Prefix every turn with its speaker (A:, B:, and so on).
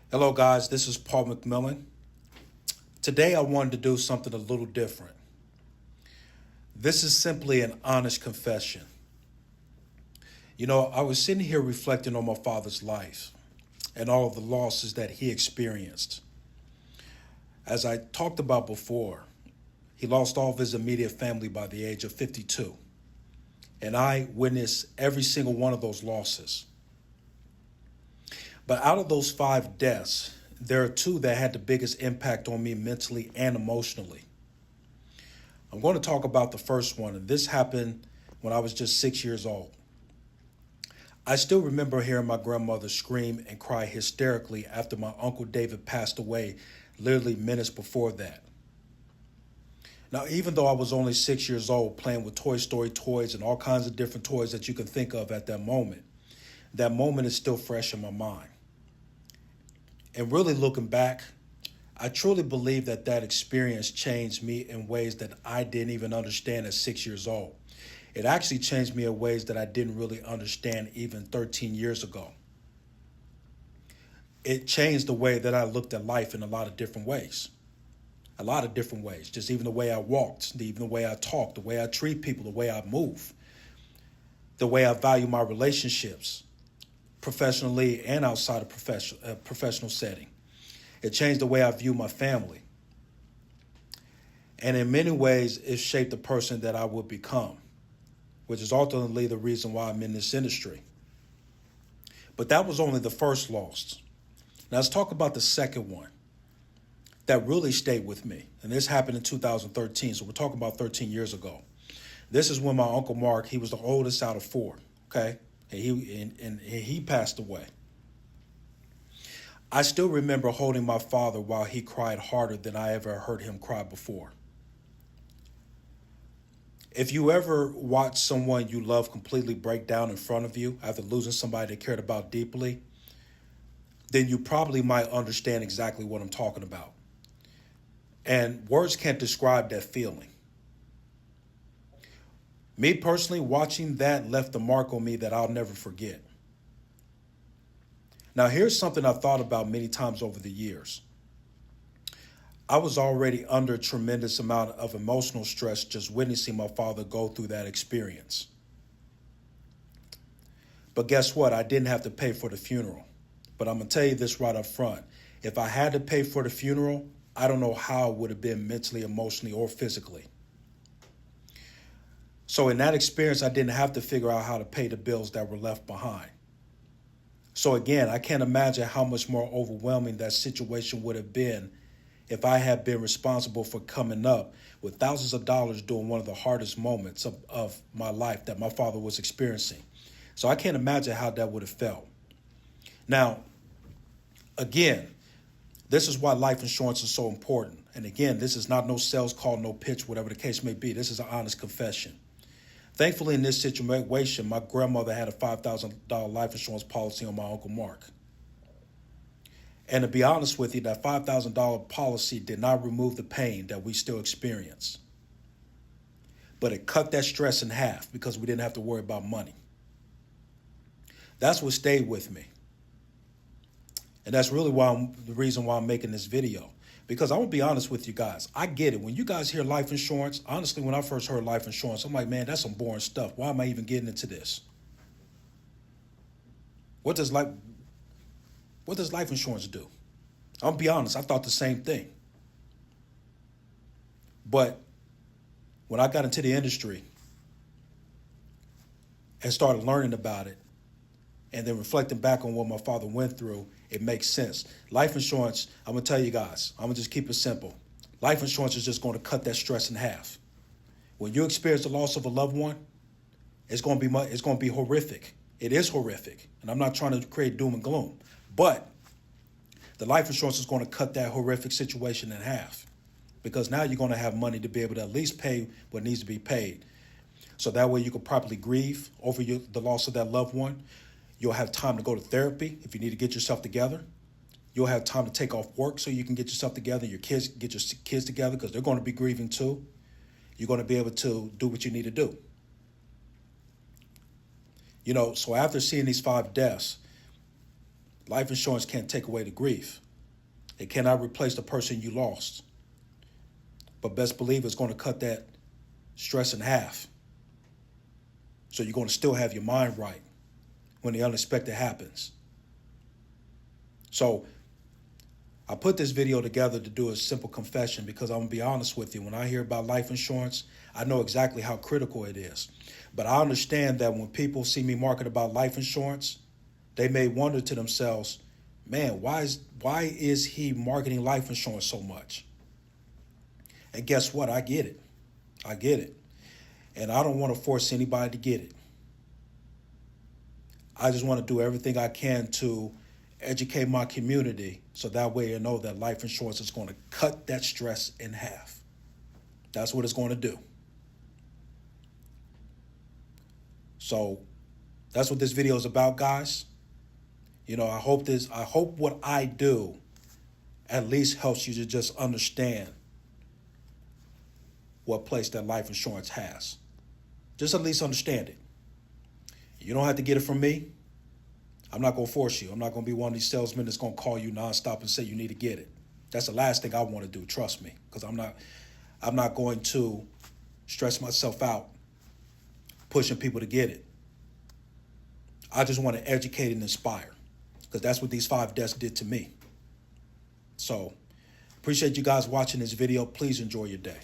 A: Hello, guys. This is Paul McMillan. Today, I wanted to do something a little different. This is simply an honest confession. I was sitting here reflecting on my father's life and all of the losses that he experienced. As I talked about before, he lost all of his immediate family by the age of 52. And I witnessed every single one of those losses. But out of those 5 deaths, there are 2 that had the biggest impact on me mentally and emotionally. I'm going to talk about the first one, and this happened when I was just 6 years old. I still remember hearing my grandmother scream and cry hysterically after my Uncle David passed away literally minutes before that. Now, even though I was only 6 years old playing with Toy Story toys and all kinds of different toys that you can think of at that moment is still fresh in my mind. And really looking back, I truly believe that experience changed me in ways that I didn't even understand at 6 years old. It actually changed me in ways that I didn't really understand even 13 years ago. It changed the way that I looked at life in a lot of different ways. A lot of different ways. Just even the way I walked, even the way I talked, the way I treat people, the way I move, the way I value my relationships, professionally and outside of professional setting. It changed the way I view my family. And in many ways, it shaped the person that I would become, which is ultimately the reason why I'm in this industry. But that was only the first loss. Now let's talk about the second one that really stayed with me. And this happened in 2013, so we're talking about 13 years ago. This is when my Uncle Mark, he was the oldest out of 4, okay? And he passed away. I still remember holding my father while he cried harder than I ever heard him cry before. If you ever watch someone you love completely break down in front of you after losing somebody they cared about deeply, then you probably might understand exactly what I'm talking about. And words can't describe that feeling. Me personally, watching that left a mark on me that I'll never forget. Now, here's something I've thought about many times over the years. I was already under a tremendous amount of emotional stress just witnessing my father go through that experience. But guess what? I didn't have to pay for the funeral. But I'm going to tell you this right up front. If I had to pay for the funeral, I don't know how it would have been mentally, emotionally, or physically. So in that experience, I didn't have to figure out how to pay the bills that were left behind. So again, I can't imagine how much more overwhelming that situation would have been if I had been responsible for coming up with thousands of dollars during one of the hardest moments of my life that my father was experiencing. So I can't imagine how that would have felt. Now, again, this is why life insurance is so important. And again, this is not no sales call, no pitch, whatever the case may be. This is an honest confession. Thankfully, in this situation, my grandmother had a $5,000 life insurance policy on my Uncle Mark. And to be honest with you, that $5,000 policy did not remove the pain that we still experience. But it cut that stress in half because we didn't have to worry about money. That's what stayed with me. And that's really the reason why I'm making this video. Because I'm going to be honest with you guys. I get it. When you guys hear life insurance, honestly, when I first heard life insurance, I'm like, man, that's some boring stuff. Why am I even getting into this? What does life insurance do? I'll be honest, I thought the same thing. But when I got into the industry and started learning about it, and then reflecting back on what my father went through, it makes sense. Life insurance, I'm going to tell you guys, I'm going to just keep it simple. Life insurance is just going to cut that stress in half. When you experience the loss of a loved one, it's going to be horrific. It is horrific. And I'm not trying to create doom and gloom. But the life insurance is going to cut that horrific situation in half. Because now you're going to have money to be able to at least pay what needs to be paid. So that way you can properly grieve over the loss of that loved one. You'll have time to go to therapy if you need to get yourself together. You'll have time to take off work so you can get yourself together. Your kids get your kids together because they're going to be grieving too. You're going to be able to do what you need to do. So after seeing these 5 deaths, Life insurance can't take away the grief. It cannot replace the person you lost. But best believe it's going to cut that stress in half. So you're going to still have your mind right when the unexpected happens. So I put this video together to do a simple confession because I'm going to be honest with you. When I hear about life insurance, I know exactly how critical it is. But I understand that when people see me market about life insurance, they may wonder to themselves, man, why is he marketing life insurance so much? And guess what? I get it. I get it. And I don't want to force anybody to get it. I just want to do everything I can to educate my community so that way you know that life insurance is going to cut that stress in half. That's what it's going to do. So that's what this video is about, guys. You know, I hope what I do at least helps you to just understand what place that life insurance has. Just at least understand it. You don't have to get it from me. I'm not going to force you. I'm not going to be one of these salesmen that's going to call you nonstop and say you need to get it. That's the last thing I want to do, trust me, because I'm not going to stress myself out pushing people to get it. I just want to educate and inspire, because that's what these 5 deaths did to me. So appreciate you guys watching this video. Please enjoy your day.